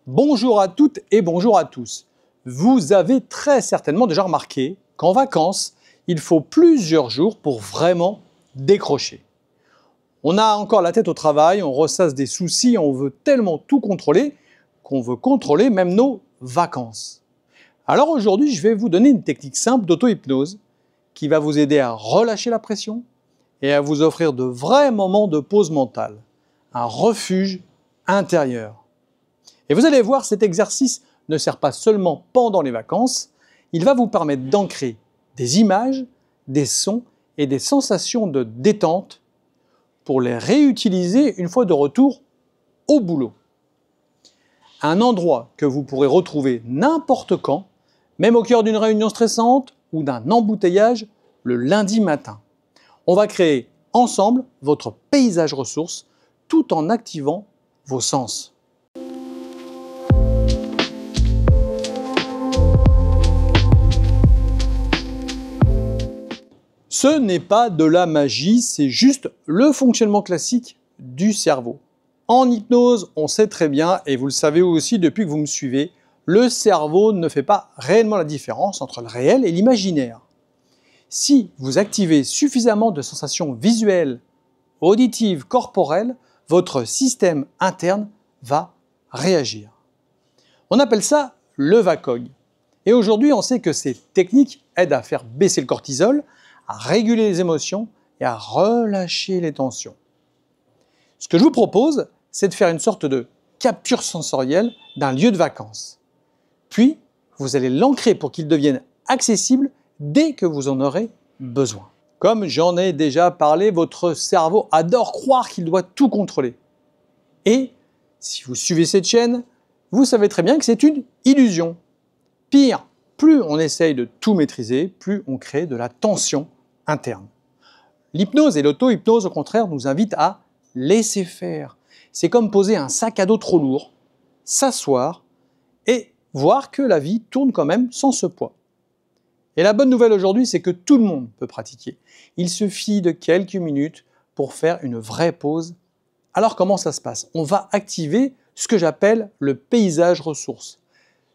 Bonjour à toutes et bonjour à tous. Vous avez très certainement déjà remarqué qu'en vacances, il faut plusieurs jours pour vraiment décrocher. On a encore la tête au travail, on ressasse des soucis, on veut tellement tout contrôler qu'on veut contrôler même nos vacances. Alors aujourd'hui, je vais vous donner une technique simple d'auto-hypnose qui va vous aider à relâcher la pression et à vous offrir de vrais moments de pause mentale, un refuge intérieur. Et vous allez voir, cet exercice ne sert pas seulement pendant les vacances, il va vous permettre d'ancrer des images, des sons et des sensations de détente pour les réutiliser une fois de retour au boulot. Un endroit que vous pourrez retrouver n'importe quand, même au cœur d'une réunion stressante ou d'un embouteillage le lundi matin. On va créer ensemble votre paysage ressource tout en activant vos sens. Ce n'est pas de la magie, c'est juste le fonctionnement classique du cerveau. En hypnose, on sait très bien, et vous le savez aussi depuis que vous me suivez, le cerveau ne fait pas réellement la différence entre le réel et l'imaginaire. Si vous activez suffisamment de sensations visuelles, auditives, corporelles, votre système interne va réagir. On appelle ça le VACOG. Et aujourd'hui, on sait que ces techniques aident à faire baisser le cortisol, à réguler les émotions et à relâcher les tensions. Ce que je vous propose, c'est de faire une sorte de capture sensorielle d'un lieu de vacances. Puis, vous allez l'ancrer pour qu'il devienne accessible dès que vous en aurez besoin. Comme j'en ai déjà parlé, votre cerveau adore croire qu'il doit tout contrôler. Et, si vous suivez cette chaîne, vous savez très bien que c'est une illusion. Pire, plus on essaye de tout maîtriser, plus on crée de la tension interne. L'hypnose et l'auto-hypnose, au contraire, nous invitent à laisser faire. C'est comme poser un sac à dos trop lourd, s'asseoir et voir que la vie tourne quand même sans ce poids. Et la bonne nouvelle aujourd'hui, c'est que tout le monde peut pratiquer. Il suffit de quelques minutes pour faire une vraie pause. Alors comment ça se passe? On va activer ce que j'appelle le paysage ressource.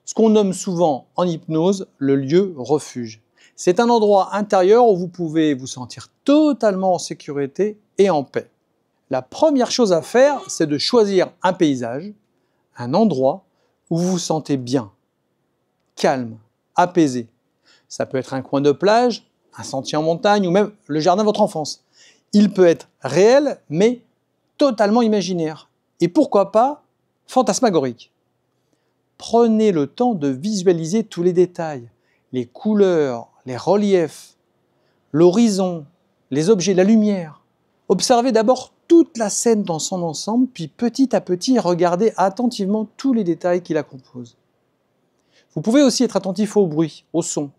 Ce qu'on nomme souvent en hypnose le lieu refuge. C'est un endroit intérieur où vous pouvez vous sentir totalement en sécurité et en paix. La première chose à faire, c'est de choisir un paysage, un endroit où vous vous sentez bien, calme, apaisé. Ça peut être un coin de plage, un sentier en montagne ou même le jardin de votre enfance. Il peut être réel, mais totalement imaginaire. Et pourquoi pas fantasmagorique. Prenez le temps de visualiser tous les détails, les couleurs, les reliefs, l'horizon, les objets, la lumière. Observez d'abord toute la scène dans son ensemble, puis petit à petit, regardez attentivement tous les détails qui la composent. Vous pouvez aussi être attentif au bruit, au son.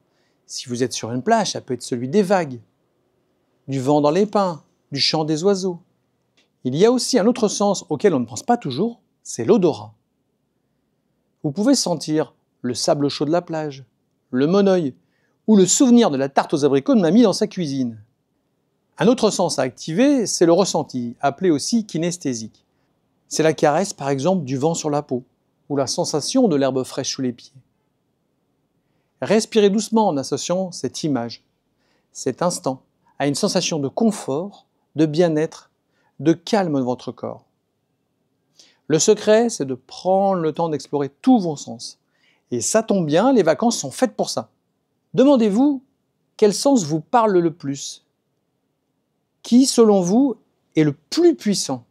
Si vous êtes sur une plage, ça peut être celui des vagues, du vent dans les pins, du chant des oiseaux. Il y a aussi un autre sens auquel on ne pense pas toujours, c'est l'odorat. Vous pouvez sentir le sable chaud de la plage, le monoeil, ou le souvenir de la tarte aux abricots de mamie dans sa cuisine. Un autre sens à activer, c'est le ressenti, appelé aussi kinesthésique. C'est la caresse, par exemple, du vent sur la peau, ou la sensation de l'herbe fraîche sous les pieds. Respirez doucement en associant cette image, cet instant, à une sensation de confort, de bien-être, de calme de votre corps. Le secret, c'est de prendre le temps d'explorer tous vos sens. Et ça tombe bien, les vacances sont faites pour ça. Demandez-vous quel sens vous parle le plus. Qui, selon vous, est le plus puissant?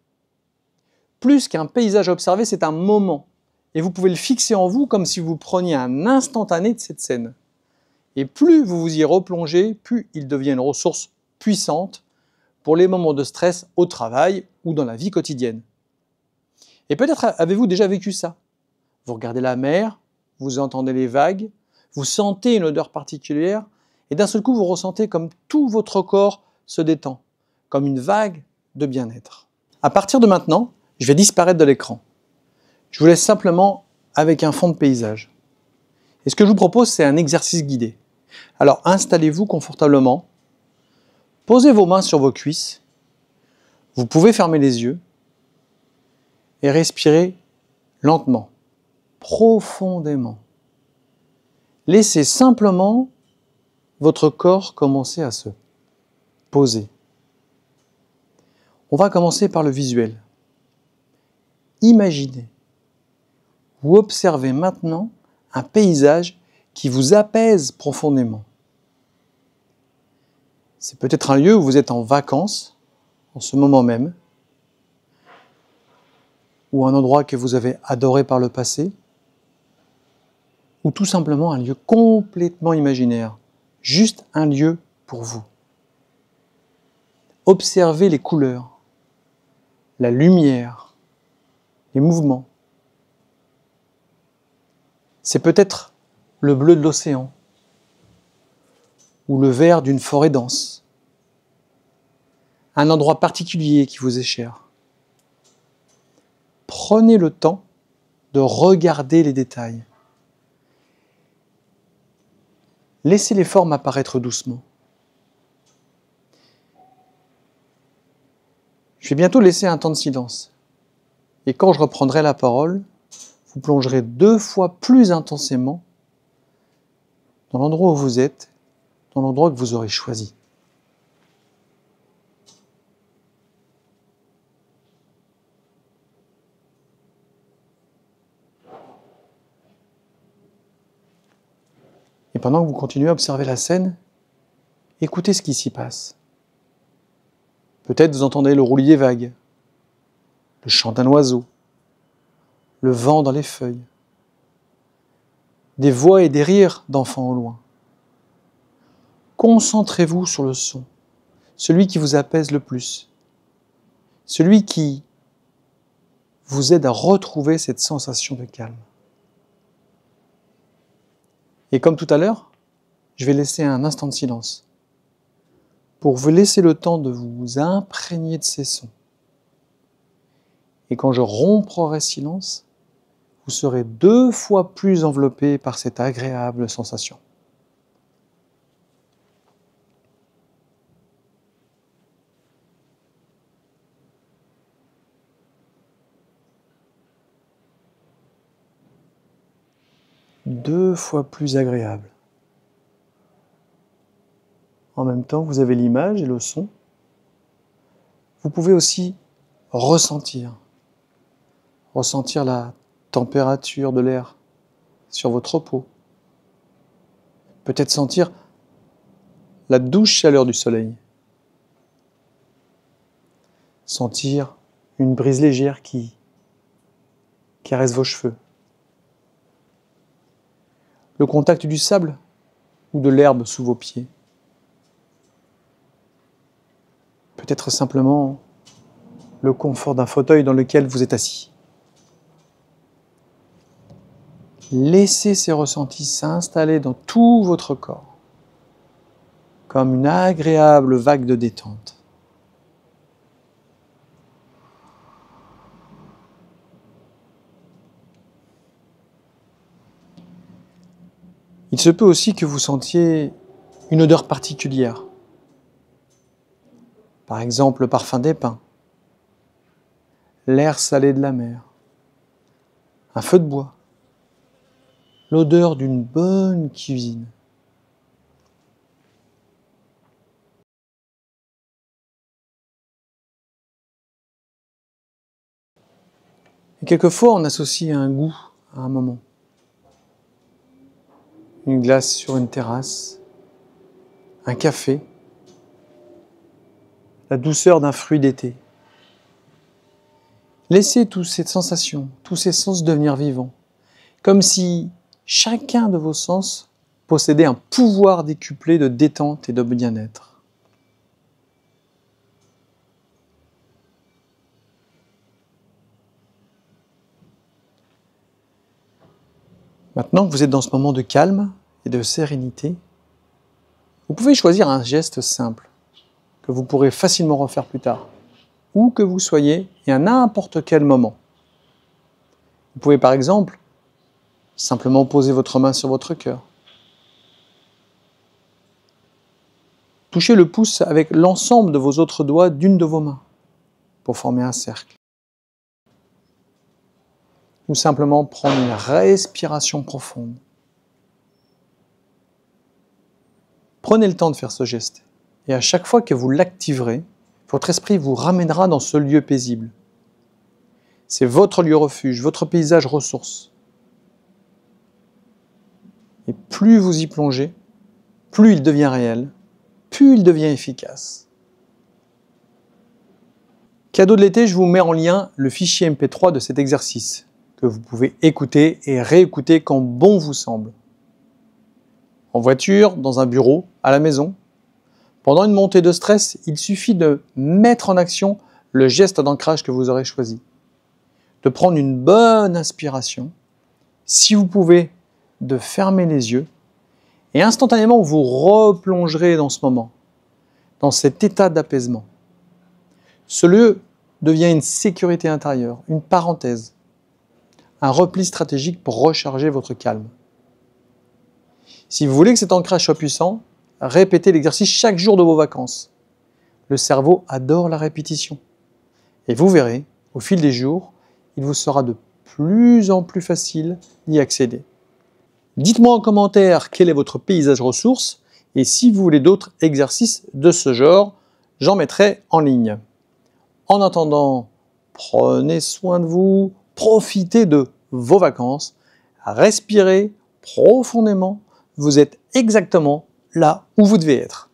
Plus qu'un paysage à observer, c'est un moment. Et vous pouvez le fixer en vous comme si vous preniez un instantané de cette scène. Et plus vous vous y replongez, plus il devient une ressource puissante pour les moments de stress au travail ou dans la vie quotidienne. Et peut-être avez-vous déjà vécu ça. Vous regardez la mer, vous entendez les vagues, vous sentez une odeur particulière, et d'un seul coup vous ressentez comme tout votre corps se détend, comme une vague de bien-être. À partir de maintenant, je vais disparaître de l'écran. Je vous laisse simplement avec un fond de paysage. Et ce que je vous propose, c'est un exercice guidé. Alors installez-vous confortablement, posez vos mains sur vos cuisses, vous pouvez fermer les yeux et respirer lentement. profondément. Laissez simplement votre corps commencer à se poser. On va commencer par le visuel. Imaginez ou observez maintenant un paysage qui vous apaise profondément. C'est peut-être un lieu où vous êtes en vacances, en ce moment même, ou un endroit que vous avez adoré par le passé, ou tout simplement un lieu complètement imaginaire, juste un lieu pour vous. Observez les couleurs, la lumière, les mouvements. C'est peut-être le bleu de l'océan, ou le vert d'une forêt dense. Un endroit particulier qui vous est cher. Prenez le temps de regarder les détails. Laissez les formes apparaître doucement. Je vais bientôt laisser un temps de silence. Et quand je reprendrai la parole, vous plongerez 2 fois plus intensément dans l'endroit où vous êtes, dans l'endroit que vous aurez choisi. Et pendant que vous continuez à observer la scène, écoutez ce qui s'y passe. Peut-être vous entendez le roulis des vagues, le chant d'un oiseau, le vent dans les feuilles, des voix et des rires d'enfants au loin. Concentrez-vous sur le son, celui qui vous apaise le plus, celui qui vous aide à retrouver cette sensation de calme. Et comme tout à l'heure, je vais laisser un instant de silence pour vous laisser le temps de vous imprégner de ces sons. Et quand je romprai silence, vous serez 2 fois plus enveloppé par cette agréable sensation. Deux fois plus agréable. En même temps, vous avez l'image et le son. Vous pouvez aussi ressentir la température de l'air sur votre peau. Peut-être sentir la douce chaleur du soleil. Sentir une brise légère qui caresse vos cheveux. Le contact du sable ou de l'herbe sous vos pieds. Peut-être simplement le confort d'un fauteuil dans lequel vous êtes assis. Laissez ces ressentis s'installer dans tout votre corps, comme une agréable vague de détente. Il se peut aussi que vous sentiez une odeur particulière. Par exemple, le parfum des pins, l'air salé de la mer, un feu de bois, l'odeur d'une bonne cuisine. Et quelquefois, on associe un goût à un moment. Une glace sur une terrasse, un café, la douceur d'un fruit d'été. Laissez toutes ces sensations, tous ces sens devenir vivants, comme si chacun de vos sens possédait un pouvoir décuplé de détente et de bien-être. Maintenant que vous êtes dans ce moment de calme et de sérénité, vous pouvez choisir un geste simple que vous pourrez facilement refaire plus tard, où que vous soyez et à n'importe quel moment. Vous pouvez par exemple simplement poser votre main sur votre cœur. Touchez le pouce avec l'ensemble de vos autres doigts d'une de vos mains pour former un cercle. ou simplement prendre une respiration profonde. Prenez le temps de faire ce geste et à chaque fois que vous l'activerez, votre esprit vous ramènera dans ce lieu paisible. C'est votre lieu refuge, votre paysage ressource. Et plus vous y plongez, plus il devient réel, plus il devient efficace. Cadeau de l'été, je vous mets en lien le fichier MP3 de cet exercice, que vous pouvez écouter et réécouter quand bon vous semble. En voiture, dans un bureau, à la maison. Pendant une montée de stress, il suffit de mettre en action le geste d'ancrage que vous aurez choisi. De prendre une bonne inspiration, si vous pouvez, de fermer les yeux, et instantanément vous replongerez dans ce moment, dans cet état d'apaisement. Ce lieu devient une sécurité intérieure, une parenthèse, un repli stratégique pour recharger votre calme. Si vous voulez que cet ancrage soit puissant, répétez l'exercice chaque jour de vos vacances. Le cerveau adore la répétition. Et vous verrez, au fil des jours, il vous sera de plus en plus facile d'y accéder. Dites-moi en commentaire quel est votre paysage ressource et si vous voulez d'autres exercices de ce genre, j'en mettrai en ligne. En attendant, prenez soin de vous, profitez de vos vacances, respirez profondément, vous êtes exactement là où vous devez être.